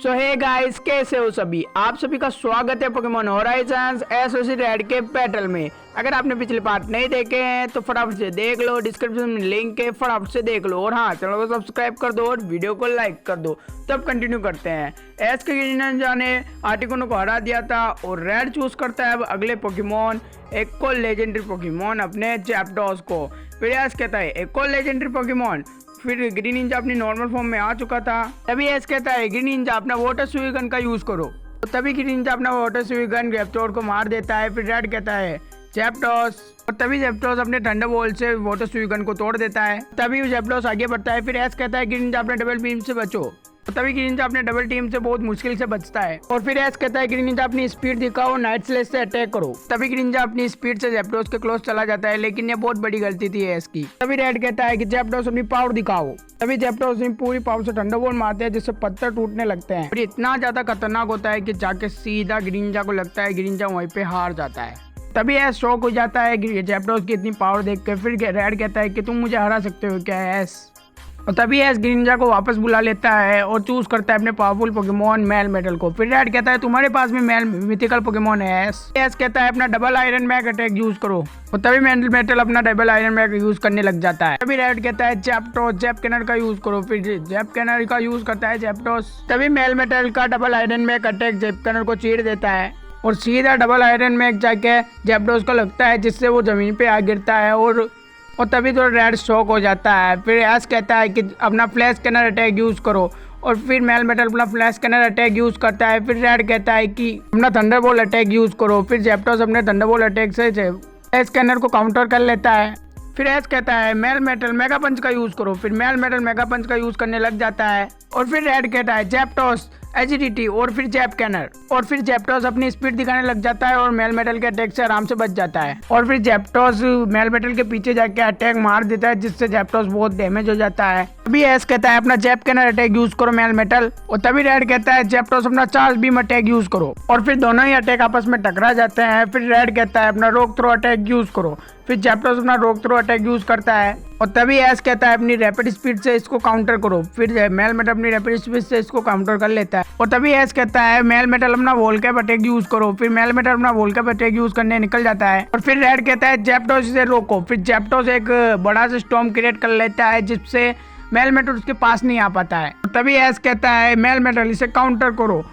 सो hey guys, कैसे हो सभी। आप सभी का स्वागत है पोकेमॉन होराइजन्स एसओसी रेड के बैटल में। अगर आपने पिछले पार्ट नहीं देखे हैं तो फटाफट से देख लो, डिस्क्रिप्शन में लिंक है, फटाफट से देख लो। और हाँ, चैनल को सब्सक्राइब कर दो और वीडियो को लाइक कर दो। तब कंटिन्यू करते हैं। एस के निंजा ने आर्टिकुनो को हरा दिया था और रेड चूज करता है अब अगले पोकेमॉन एक को लेजेंडरी पोकेमॉन अपने जैप्डॉस को। फिर एस कहता है एक को लेजेंडरी पोकेमॉन। फिर ग्रीन निंजा अपनी नॉर्मल फॉर्म में आ चुका था। तभी एस कहता है ग्रीन निंजा अपना वाटर स्विगन का यूज करो। तो तभी ग्रीन निंजा अपना वाटर स्विगन रैप्टोर को मार देता है। फिर रेड कहता है जैप्डॉस, और तभी जैप्डॉस अपने थंडर बोल्ट से वाटर स्विगन को तोड़ देता है। तभी जैप्डॉस आगे बढ़ता है। फिर एस कहता है ग्रीन निंजा अपने डबल बीम से बचो। तो तभी ग्रीन निंजा अपने डबल टीम से बहुत मुश्किल से बचता है। और फिर एस कहता है ग्रीन निंजा अपनी स्पीड दिखाओ, नाइट स्लेश से अटैक करो। तभी ग्रीन निंजा अपनी स्पीड से जैप्डॉस के क्लोज चला जाता है, लेकिन ये बहुत बड़ी गलती थी एस की। तभी रेड कहता है कि जैप्डॉस अपनी पावर दिखाओ। तभी जैप्डॉस अपनी पूरी पावर से थंडरबोल्ट मारते हैं, जिससे पत्थर टूटने लगते हैं। और इतना ज्यादा खतरनाक होता है कि जाके सीधा ग्रीन निंजा को लगता है ग्रीन निंजा वहीं पे हार जाता है। तभी एस शॉक हो जाता है जैप्डॉस की इतनी पावर देख के। फिर रेड कहता है कि तुम मुझे हरा सकते हो क्या एस। और तभी एस ग्रीन निंजा को वापस बुला लेता है और चूज करता है अपने पावरफुल पोकेमॉन मेल मेटल को। फिर रेड कहता है तुम्हारे पास में मेल मिथिकल पोकेमॉन है एस कहता है अपना double iron mag attack use करो। और तभी मेल मेटल अपना डबल आयरन मैग यूज करने लग जाता है। तभी रेड कहता है जैप कैनर का यूज करो। फिर जैप कैनर का यूज करता है जैप्डॉस। तभी मेल मेटल का डबल आयरन मैग अटैक जैप कैनर को चीर देता है और सीधा डबल आयरन मैग जाके जैप्डॉस को लगता है, जिससे वो जमीन पे आ गिरता है। और तभी तो रेड शॉक हो जाता है। फिर एस कहता है कि अपना फ्लैश कैनर अटैक यूज करो। और फिर मेल मेटल अपना फ्लैश कैनर अटैक यूज करता है। फिर रेड कहता है कि अपना थंडरबोल्ट अटैक यूज करो। फिर जैप्डॉस अपने थंडरबोल्ट अटैक से फ्लैश कैनर को काउंटर कर लेता है। फिर एस कहता है मेल मेटल मेगा पंच का यूज करो। फिर मेल मेटल मेगा पंच का यूज करने लग जाता है। और फिर रेड कहता है जैप्डॉस एजिलिटी और फिर जैप कैनर। और फिर जैप्डॉस अपनी स्पीड दिखाने लग जाता है और मेल मेटल के अटैक से आराम से बच जाता है। और फिर जैप्डॉस मेल मेटल के पीछे जाके अटैक मार देता है, जिससे जैप्डॉस बहुत डैमेज हो जाता है। अभी एस कहता है अपना जैप कैनर अटैक यूज करो मेल मेटल। और तभी रेड कहता है जैप्डॉस अपना चार्ज बीम अटैक यूज करो। और फिर दोनों ही अटैक आपस में टकरा जाते हैं। फिर रेड कहता है अपना रोक थ्रो अटैक यूज करो। फिर जैप्डॉस अपना रोक थ्रो अटैक यूज करता है। और तभी एस कहता है अपनी रैपिड स्पीड से इसको काउंटर करो। फिर मेल मेटल अपनी रैपिड स्पीड से इसको काउंटर कर लेता है। और तभी एस कहता है मेल मेटल अपना वोल्कैप अटैक यूज करो। फिर मेल मेटल अपना वोल्कैप अटैक यूज करने निकल जाता है। और फिर रेड कहता है जैप्डॉस इसे रोको। फिर जैप्डॉस एक बड़ा सा स्टॉर्म क्रिएट कर लेता है, जिससे मेल मेटल उसके पास नहीं आ पाता है। और तभी एस कहता है मेल मेटल इसे काउंटर करो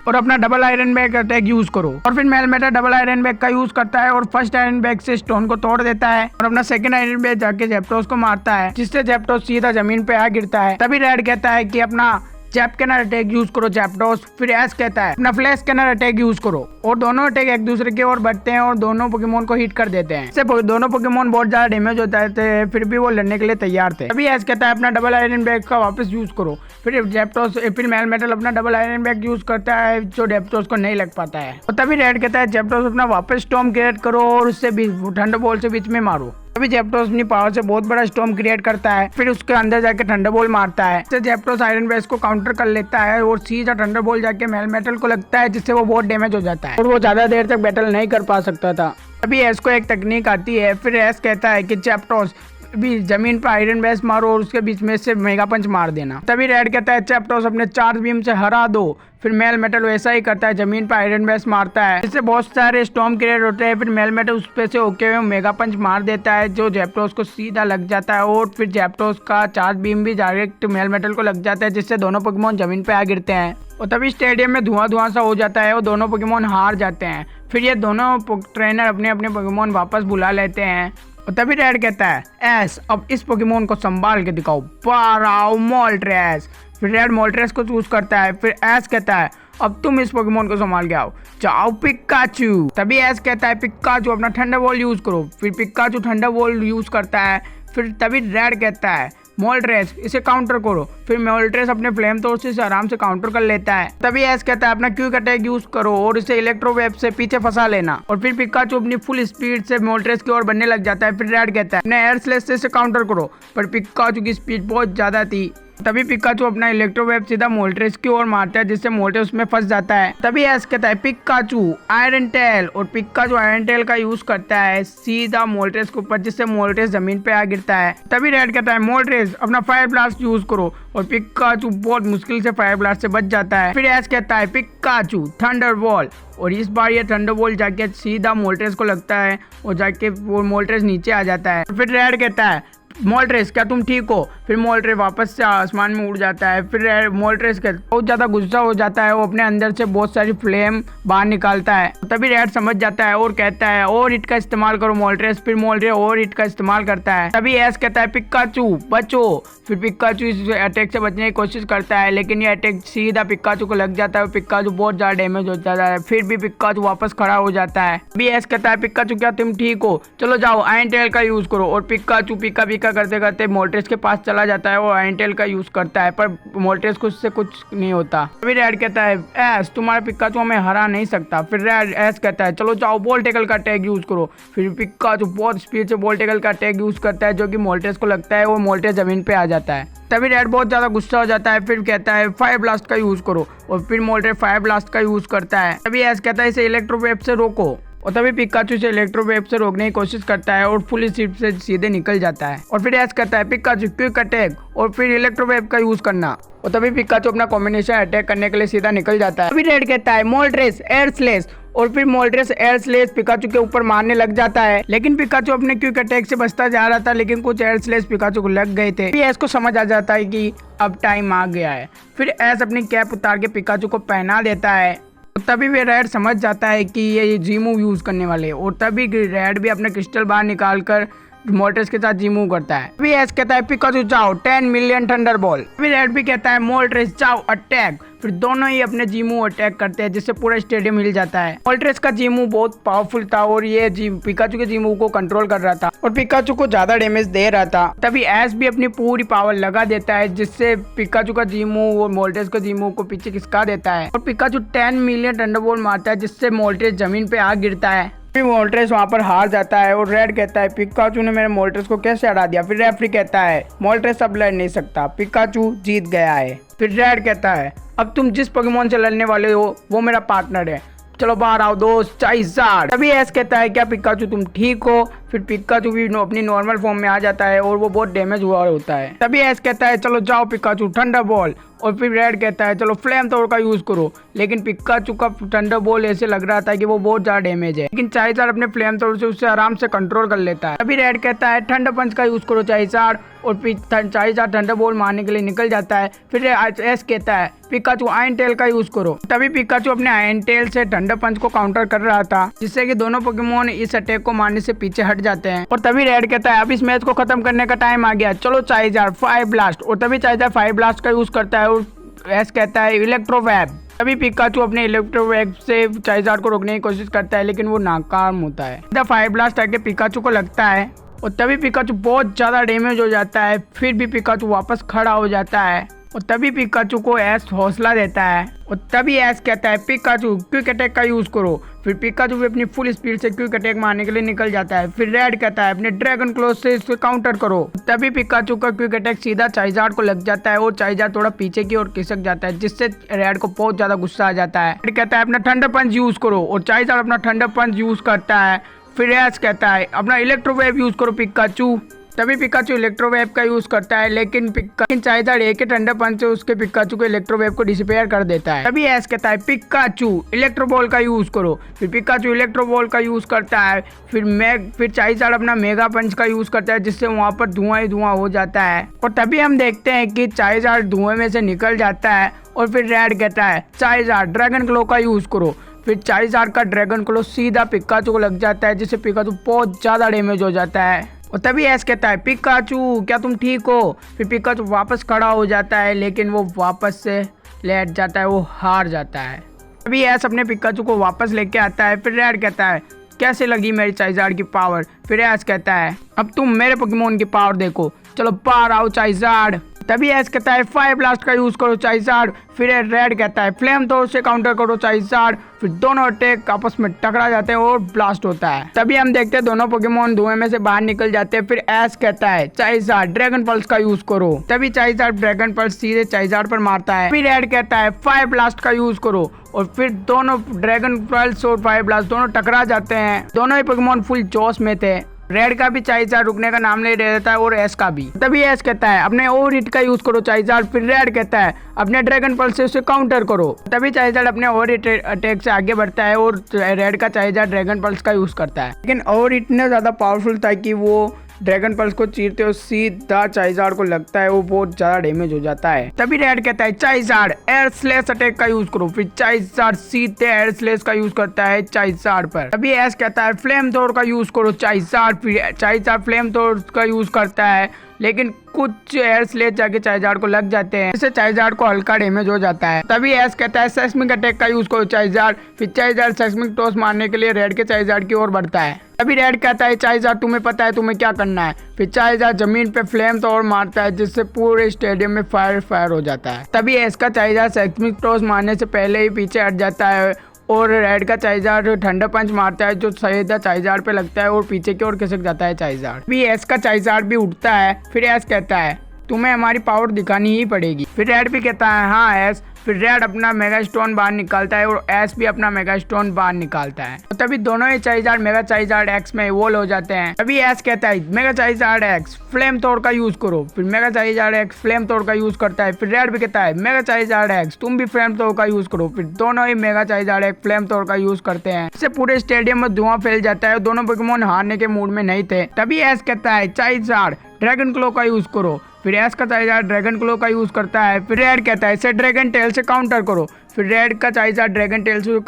और अपना double iron bash attack use करो। और फिर Melmetal double iron bash का यूज करता है और फर्स्ट आयरन बैग से स्टोन को तोड़ देता है और अपना सेकंड आयरन बैग जाके जैप्डॉस को मारता है, जिससे जैप्डॉस सीधा जमीन पे आ गिरता है। तभी रेड कहता है कि अपना जैप कैनर अटैक यूज करो जैप्डॉस। फिर एस कहता है अपना फ्लैश कैनर अटैक यूज करो। और दोनों अटैक एक दूसरे के ओर बढ़ते हैं और दोनों पोकेमॉन को हिट कर देते हैं। इससे दोनों पोकेमॉन बहुत ज्यादा डैमेज होता है, फिर भी वो लड़ने के लिए तैयार थे। अभी एस कहता है अपना डबल आयरन बैग का वापस यूज करो। फिर जैप्डॉस फिर मेल मेटल अपना डबल आयरन बैग यूज करता है, जो जैप्डॉस को नहीं लग पाता है। और तभी रेड कहता है जैप्डॉस अपना वापस स्टॉर्म क्रिएट करो और उससे थंडरबोल्ट से बीच में मारो। तभी जैप्डॉस अपनी पावर से बहुत बड़ा स्टॉर्म क्रिएट करता है। फिर उसके अंदर जाके थंडरबोल्ट मारता है, जिससे जैप्डॉस आयरन बेस को काउंटर कर लेता है और सीधा थंडरबोल्ट जाके मेल मेटल को लगता है, जिससे वो बहुत डैमेज हो जाता है और वो ज्यादा देर तक बैटल नहीं कर पा सकता था। अभी एस को एक तकनीक आती है। फिर एस कहता है कि जैप्डॉस भी जमीन पर आयरन बेस मारो और उसके बीच में से मेगा पंच मार देना। तभी रेड कहता है जैप्डॉस अपने चार्ज बीम से हरा दो। फिर मेल मेटल वैसा ही करता है, जमीन पर आयरन बेस मारता है, इससे बहुत सारे स्टॉर्म क्रिएट होते हैं। फिर मेल मेटल उस पे से होके हुए मेगा पंच मार देता है, जो जैप्डॉस को सीधा लग जाता है। और फिर जैप्डॉस का चार्ज बीम भी डायरेक्ट मेल मेटल को लग जाता है, जिससे दोनों पोकेमॉन जमीन पे आ गिरते हैं। और तभी स्टेडियम में धुआं सा हो जाता है और दोनों पोकेमॉन हार जाते हैं। फिर ये दोनों ट्रेनर अपने अपने पोकेमॉन वापस बुला लेते हैं। और तभी रेड कहता है एस अब इस पोकेमॉन को संभाल के दिखाओ, पाराओ मोल्ट्रेस। फिर रेड मोल्ट्रेस को चूज करता है। फिर एस कहता है अब तुम इस पोकेमॉन को संभाल के आओ, जाओ पिकाचू। तभी एस कहता है पिकाचू अपना थंडरबोल्ट यूज करो। फिर पिकाचू थंडरबोल्ट यूज करता है। फिर तभी रेड कहता है मोल्ट्रेस इसे काउंटर करो। फिर मोल्ट्रेस अपने फ्लेम तोड़ से आराम से काउंटर कर लेता है। तभी एस कहता है अपना क्विक अटैक यूज करो और इसे इलेक्ट्रोवेव से पीछे फंसा लेना। और फिर पिकाचू अपनी फुल स्पीड से मोल्ट्रेस की ओर बढ़ने लग जाता है। फिर रेड कहता है अपने एयर स्लेश से काउंटर करो, पर पिकाचू की स्पीड बहुत ज्यादा थी तभी पिकाचू अपना इलेक्ट्रो वेब सीधा मोल्ट्रेस की ओर मारता है, जिससे मोल्ट्रेस उसमें फंस जाता है। तभी एस कहता है पिकाचू आयरन टेल, और पिकाचू आयरन टेल का यूज करता है सीधा मोल्ट्रेस के ऊपर, जिससे मोल्ट्रेस जमीन पे आ गिरता है। तभी रेड कहता है मोल्ट्रेस अपना फायर ब्लास्ट यूज करो, और पिकाचू बहुत मुश्किल से फायर ब्लास्ट से बच जाता है। फिर एस कहता है पिकाचू थंडर बॉल, और इस बार ये थंडर बॉल जाके सीधा मोल्ट्रेस को लगता है और जाके वो मोल्ट्रेस नीचे आ जाता है। फिर रेड कहता है मोल्ट्रेस क्या तुम ठीक हो? फिर मोल्ट्रेस वापस से आसमान में उड़ जाता है। फिर मोल्ट्रेस का बहुत ज़्यादा गुस्सा हो जाता है, वो अपने अंदर से बहुत सारी फ्लेम बाहर निकालता है। तभी रेड समझ जाता है और कहता है और हिट का इस्तेमाल करो मोल्ट्रेस। फिर मोल्ट्रेस और हिट का इस्तेमाल करता है। तभी एस कहता है पिकाचू बचो। फिर पिकाचू इस अटैक से बचने की कोशिश करता है, लेकिन ये अटैक सीधा पिकाचू को लग जाता है। पिकाचू बहुत ज़्यादा डैमेज हो जाता है। फिर भी पिकाचू वापस खड़ा हो जाता है। अभी एस कहता है पिकाचू क्या तुम ठीक हो? चलो जाओ आयरन टेल का यूज करो। और पिकाचू पिका करते करते मोल्ट्रेस के पास चला जाता है और आयरन टेल का यूज करता है, पर मोल्ट्रेस को उससे कुछ नहीं होता। अभी रेड कहता है एस तुम्हारा पिकाचू हमें हरा नहीं सकता। फिर रेड एस कहता है चलो जाओ बॉल टैकल का अटैक यूज करो। फिर पिकाचू बहुत स्पीड से बॉल टैकल का अटैक यूज करता है, जो कि मोल्ट्रेस को लगता है और मोल्ट्रेस जमीन पे आ जाता है। तभी रेड बहुत ज्यादा गुस्सा हो जाता है। फिर कहता है फायर ब्लास्ट का यूज करो, और फिर मोल्ट्रेस फायर ब्लास्ट का यूज करता है। तभी एस कहता है इसे इलेक्ट्रो वेव से रोको, और तभी पिकाचू से इलेक्ट्रो वेव से रोकने की कोशिश करता है और फुल स्पीड से सीधे निकल जाता है। और फिर एस कहता है पिकाचू क्विक अटैक, और फिर इलेक्ट्रो वेव का यूज करना, और तभी पिकाचू अपना कॉम्बिनेशन अटैक करने के लिए सीधा निकल जाता है। तभी रेड कहता है मोल्ट्रेस एयर स्लेश, और फिर मोल्ट्रेस एयर स्लेश पिकाचू के ऊपर मारने लग जाता है। लेकिन पिकाचू अपने क्विक अटैक से बचता जा रहा था, लेकिन कुछ एयर स्लेश पिकाचू को लग गए थे। एस को समझ आ जाता है कि अब टाइम आ गया है। फिर एस अपनी कैप उतार के पिकाचू को पहना देता है। तभी वे रेड समझ जाता है कि ये जी मूव यूज करने वाले, और तभी रेड भी अपने क्रिस्टल बाहर निकाल कर मोल्ट्रेस के साथ जी मूव करता है। अभी एस कहता है पिकाचू जाओ 10 मिलियन थंडर बॉल। अभी रेड भी कहता है मोल्ट्रेस जाओ अटैक। फिर दोनों ही अपने जी मूव अटैक करते हैं, जिससे पूरा स्टेडियम हिल जाता है। मोल्ट्रेस का जी मूव बहुत पावरफुल था, और ये पिकाचू के जी मूव को कंट्रोल कर रहा था और पिकाचू को ज्यादा डैमेज दे रहा था। तभी एस भी अपनी पूरी पावर लगा देता है, जिससे पिकाचू का जी मूव और मोल्ट्रेस का जी मूव को पीछे खिसका देता है, और पिकाचू 10 मिलियन थंडर बॉल मारता है, जिससे मोल्ट्रेस जमीन पे आ गिरता है। फिर मोल्ट्रेस वहाँ पर हार जाता है, और रेड कहता है पिकाचू ने मेरे मोल्ट्रेस को कैसे हरा दिया। फिर रेफरी कहता है मोल्ट्रेस अब लड़ नहीं सकता, पिकाचू जीत गया है। फिर रेड कहता है अब तुम जिस पोकेमोन से लड़ने वाले हो वो मेरा पार्टनर है, चलो बाहर आओ दोस्त चाइज़ार्ड। तभी एस कहता है क्या पिकाचू तुम ठीक हो? फिर पिकाचू भी अपनी नॉर्मल फॉर्म में आ जाता है, और वो बहुत डैमेज हुआ होता है। तभी एस कहता है चलो जाओ पिकाचू थंडर बॉल, और फिर रेड कहता है चलो फ्लेम थ्रोवर का यूज करो। लेकिन पिकाचू का थंडर बॉल ऐसे लग रहा था कि वो बहुत ज्यादा डैमेज है, लेकिन चाइज़ार्ड अपने फ्लेम थ्रोवर से उससे आराम से कंट्रोल कर लेता है। तभी रेड कहता है थंडर पंच का यूज करो चाइज़ार्ड, और फिर चाइज़ार्ड थंडर बॉल मारने के लिए निकल जाता है। फिर एस कहता है पिकाचू आयरन टेल का यूज करो। तभी पिकाचू अपने आयरन टेल से थंडर पंच को काउंटर कर रहा था, जिससे कि दोनों पोकेमोन इस अटैक को मारने से पीछे हट जाते हैं। और तभी रेड कहता है अब इस मैच को खत्म करने का टाइम आ गया, चलो चाइज़ार्ड फायर ब्लास्ट। और तभी चाइज़ार्ड फायर ब्लास्ट का यूज करता है, और एस कहता है इलेक्ट्रो वेब। तभी पिकाचू अपने इलेक्ट्रो वेब से चाइज़ार्ड को रोकने की कोशिश करता है, लेकिन वो नाकाम होता है। फायर ब्लास्ट आके पिकाचू को लगता है, और तभी पिकाचू बहुत ज़्यादा डैमेज हो जाता है। फिर भी पिकाचू वापस खड़ा हो जाता है, और तभी पिकाचू को एस हौसला देता है, और तभी एस कहता है पिकाचू क्विक अटैक का यूज करो। फिर पिकाचू भी अपनी फुल स्पीड से क्विक अटैक मारने के लिए निकल जाता है। फिर रेड कहता है अपने ड्रैगन क्लोज से इसको काउंटर करो। तभी पिकाचू का क्विक अटैक सीधा चाइज़ार्ड को लग जाता है, और चाइज़ार्ड थोड़ा पीछे की ओर खिसक जाता है, जिससे रेड को बहुत ज्यादा गुस्सा आ जाता है। रेड कहता है अपना थंडर पंच यूज करो, और चाइज़ार्ड अपना थंडर पंच यूज करता है। फिर एस कहता है अपना इलेक्ट्रो वेव यूज करो पिकाचू। तभी पिकाचू इलेक्ट्रो वेव का यूज करता है, लेकिन चाइज़ार्ड एक ही ठंडा पंच से उसके पिकाचू को इलेक्ट्रो वेव को डिसअपीयर कर देता है। तभी एस कहता है पिकाचू इलेक्ट्रो बॉल का यूज करो। फिर पिकाचू इलेक्ट्रो बॉल का यूज करता है। फिर चाइज़ार्ड अपना मेगा पंच का यूज करता है, जिससे वहां पर धुआं ही धुआं हो जाता है। और तभी हम देखते हैं कि चाइज़ार्ड धुएं में से निकल जाता है, और फिर रेड कहता है चाइज़ार्ड ड्रैगन क्लो का यूज करो। फिर चाइज़ार्ड का ड्रैगन क्लो सीधा पिकाचू को लग जाता है, जिससे पिकाचू बहुत ज्यादा डैमेज हो जाता है। और तभी एस कहता है पिकाचू क्या तुम ठीक हो? फिर पिकाचू वापस खड़ा हो जाता है, लेकिन वो वापस से लेट जाता है, वो हार जाता है। तभी एस अपने पिकाचू को वापस लेके आता है। फिर रेड कहता है कैसे लगी मेरी चाइज़ार्ड की पावर? फिर एस कहता है अब तुम मेरे पोकेमोन की पावर देखो, चलो बाहर आओ चाइज़ार्ड। तभी एस कहता है फायर ब्लास्ट का यूज करो चाइज़ार्ड। फिर रेड कहता है फ्लेम थ्रोर से काउंटर करो चाइज़ार्ड। फिर दोनों अटैक आपस में टकरा जाते हैं और ब्लास्ट होता है। तभी हम देखते हैं दोनों पोकेमोन धुएं में से बाहर निकल जाते हैं। फिर एस कहता है चाइज़ार्ड ड्रैगन पल्स का यूज करो। तभी चाइज़ार्ड ड्रैगन पल्स सीधे चाइज़ार्ड पर मारता है। फिर रेड कहता है फायर ब्लास्ट का यूज करो और फिर दोनों ड्रैगन पल्स और फायर ब्लास्ट दोनों टकरा जाते हैं। दोनों ही पोकेमोन फुल जोश में थे। रेड का भी चाइज़ार्ड रुकने का नाम नहीं ले देता है और एस का भी। तभी एस कहता है अपने ओवर हिट का यूज करो चाइज़ार्ड। फिर रेड कहता है अपने ड्रैगन पल्स से उसे काउंटर करो। तभी चाइज़ार्ड अपने ओवर हिट अटैक से आगे बढ़ता है और रेड का चाइज़ार्ड ड्रैगन पल्स का यूज करता है। लेकिन ओवर हिट इतना ज्यादा पावरफुल था कि वो ड्रैगन पल्स को चीरते हो सीधा चाइज़ार्ड को लगता है, वो बहुत ज्यादा डैमेज हो जाता है। तभी रेड कहता है चाइज़ार्ड एयर स्लेश अटैक का यूज करो। फिर चाइज़ार्ड सीधे एयर स्लेश का यूज करता है चाइज़ार्ड पर। तभी एस कहता है फ्लेम थ्रोर का यूज करो चाइज़ार्ड। फिर चाइज़ार्ड फ्लेम थ्रोर का यूज करता है, लेकिन कुछ एयर स्लेश जाके चाइज़ार्ड को लग जाते हैं, इससे चाइज़ार्ड को हल्का डैमेज हो जाता है। तभी एस कहता है सेस्मिक अटैक का यूज करो चाइज़ार्ड। फिर चाइज़ार्ड सेस्मिक टॉस मारने के लिए रेड के चाइज़ार्ड की ओर बढ़ता है। तभी रेड कहता है चाइज़ार्ड तुम्हें पता है तुम्हें क्या करना है। फिर चाइज़ार्ड जमीन पे फ्लेम थ्रोर मारता है, जिससे पूरे स्टेडियम में फायर हो जाता है। तभी एस का चाइज़ार्ड सेस्मिक टॉस मारने से पहले ही पीछे हट जाता है और रेड का चाइज़ार्ड ठंडा पंच मारता है जो सीधा चाइज़ार्ड पे लगता है और पीछे की ओर खिसक जाता है चाइज़ार्ड। भी एस का चाइज़ार्ड भी उठता है। फिर एस कहता है तुम्हें हमारी पावर दिखानी ही पड़ेगी। फिर रेड भी कहता है हाँ एस। फिर रेड अपना मेगा स्टोन बाहर निकालता है और एस भी अपना मेगा स्टोन बाहर निकालता है। तो तभी दोनों ही चाइज़ार्ड मेगा चाइज़ार्ड एक्स में इवॉल्व हो जाते हैं। तभी एस कहता है मेगा चाइज़ार्ड एक्स फ्लेम थ्रोर का यूज करो। फिर मेगा चाइज़ार्ड एक्स फ्लेम थ्रोर का यूज करता है। फिर रेड भी कहता है मेगा चाइज़ार्ड एक्स तुम भी फ्लेम थ्रोर का यूज करो। फिर दोनों ही मेगा चाइज़ार्ड एक्स फ्लेम थ्रोर का यूज करते हैं, इससे पूरे स्टेडियम में धुआं फैल जाता है। दोनों पोकेमोन हारने के मूड में नहीं थे। तभी एस कहता है चाइज़ार्ड ड्रैगन क्लो का यूज करो। फिर एस का चाइज़ार्ड ड्रैगन क्लो का यूज करता है। फिर रेड कहता है इसे ड्रैगन टेल से काउंटर करो। फिर रेड का चाइज़ार्ड ड्रैगन टेल से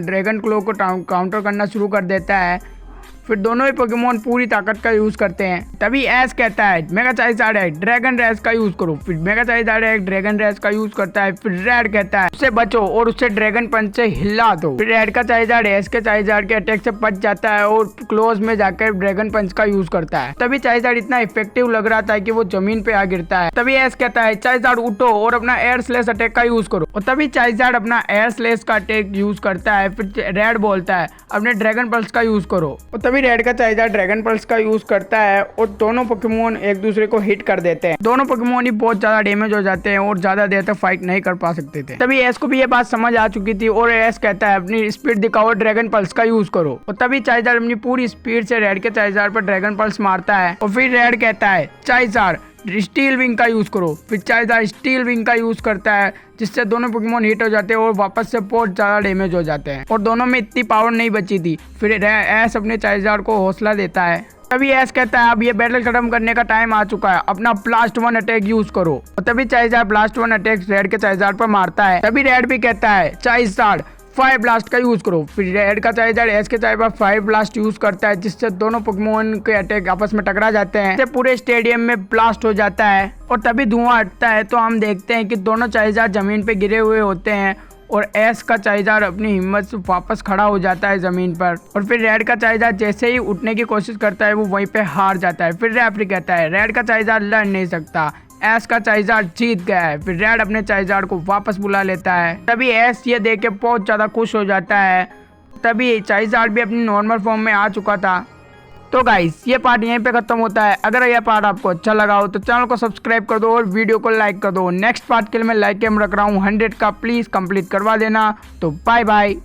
ड्रैगन क्लो को काउंटर करना शुरू कर देता है। फिर दोनों ही पोकेमोन पूरी ताकत का यूज करते हैं। तभी एस कहता है मेगा चाइज़ार्ड है ड्रैगन रेस का यूज करो। फिर मेगा चाइज़ार्ड है ड्रैगन रेस का यूज करता है। फिर रेड कहता है उससे बचो और उससे ड्रैगन पंच से हिला दो। फिर रेड का चाइज़ार्ड एस के चाइज़ार्ड के अटैक से बच जाता है और क्लोज में जाकर ड्रैगन पंच का यूज करता है। तभी चाइज़ार्ड इतना इफेक्टिव लग रहा था कि वो जमीन पे आ गिरता है। तभी एस कहता है चाइज़ार्ड उठो और अपना एयर स्लेश अटैक का यूज करो। और तभी चाइज़ार्ड अपना एयर स्लेश का अटैक यूज करता है। फिर रेड बोलता है अपने ड्रैगन पल्स का यूज करो। और तभी रेड का चाइज़ार्ड ड्रैगन पल्स का यूज करता है और दोनों पोकेमोन एक दूसरे को हिट कर देते हैं। दोनों पोकेमोन ही बहुत ज्यादा डैमेज हो जाते हैं और ज्यादा देर तक फाइट नहीं कर पा सकते थे। तभी एस को भी ये बात समझ आ चुकी थी और एस कहता है अपनी स्पीड दिखाओ ड्रैगन पल्स का यूज करो। और तभी चाइज़ार्ड अपनी पूरी स्पीड से रेड के चाइज़ार्ड पर ड्रैगन पल्स मारता है। और फिर रेड कहता है चाइज़ार्ड स्टील विंग का यूज करो। फिर चाइज़ार्ड स्टील विंग का यूज करता है, जिससे दोनों पोकेमोन हिट हो जाते हैं और वापस से बहुत ज्यादा डैमेज हो जाते हैं। और दोनों में इतनी पावर नहीं बची थी। फिर एस अपने चाइज़ार्ड को हौसला देता है। तभी एस कहता है अब ये बैटल खत्म करने का टाइम आ चुका है, अपना ब्लास्ट वन अटैक यूज करो। और तभी चाइज़ार्ड ब्लास्ट वन अटैक रेड के चाइज़ार्ड पर मारता है। तभी रेड भी कहता है चाइज़ार्ड फायर ब्लास्ट का यूज करो। फिर रेड का चाइज़ार्ड एस के चाइज़ार्ड पर फायर ब्लास्ट यूज करता है, जिससे दोनों पोकेमोन के अटैक आपस में टकरा जाते हैं, इससे पूरे स्टेडियम में ब्लास्ट हो जाता है। और तभी धुआं हटता है तो हम देखते हैं कि दोनों चाइज़ार्ड जमीन पे गिरे हुए होते हैं और एस का चाइज़ार्ड अपनी हिम्मत से वापस खड़ा हो जाता है जमीन पर। और फिर रेड का चाइज़ार्ड जैसे ही उठने की कोशिश करता है वो वहीं पे हार जाता है। फिर रेफरी कहता है रेड का चाइज़ार्ड लड़ नहीं सकता, एस का चाइज़ार्ड जीत गया है। फिर रेड अपने चाइज़ार्ड को वापस बुला लेता है। तभी एस ये देख के बहुत ज़्यादा खुश हो जाता है। तभी चाइज़ार्ड भी अपनी नॉर्मल फॉर्म में आ चुका था। तो गाइस ये पार्ट यहीं पे खत्म होता है। अगर यह पार्ट आपको अच्छा लगा हो तो चैनल को सब्सक्राइब कर दो और वीडियो को लाइक कर दो। नेक्स्ट पार्ट के लिए मैं लाइक एम रख रहा हूँ 100 का, प्लीज़ कंप्लीट करवा देना। तो बाय बाय।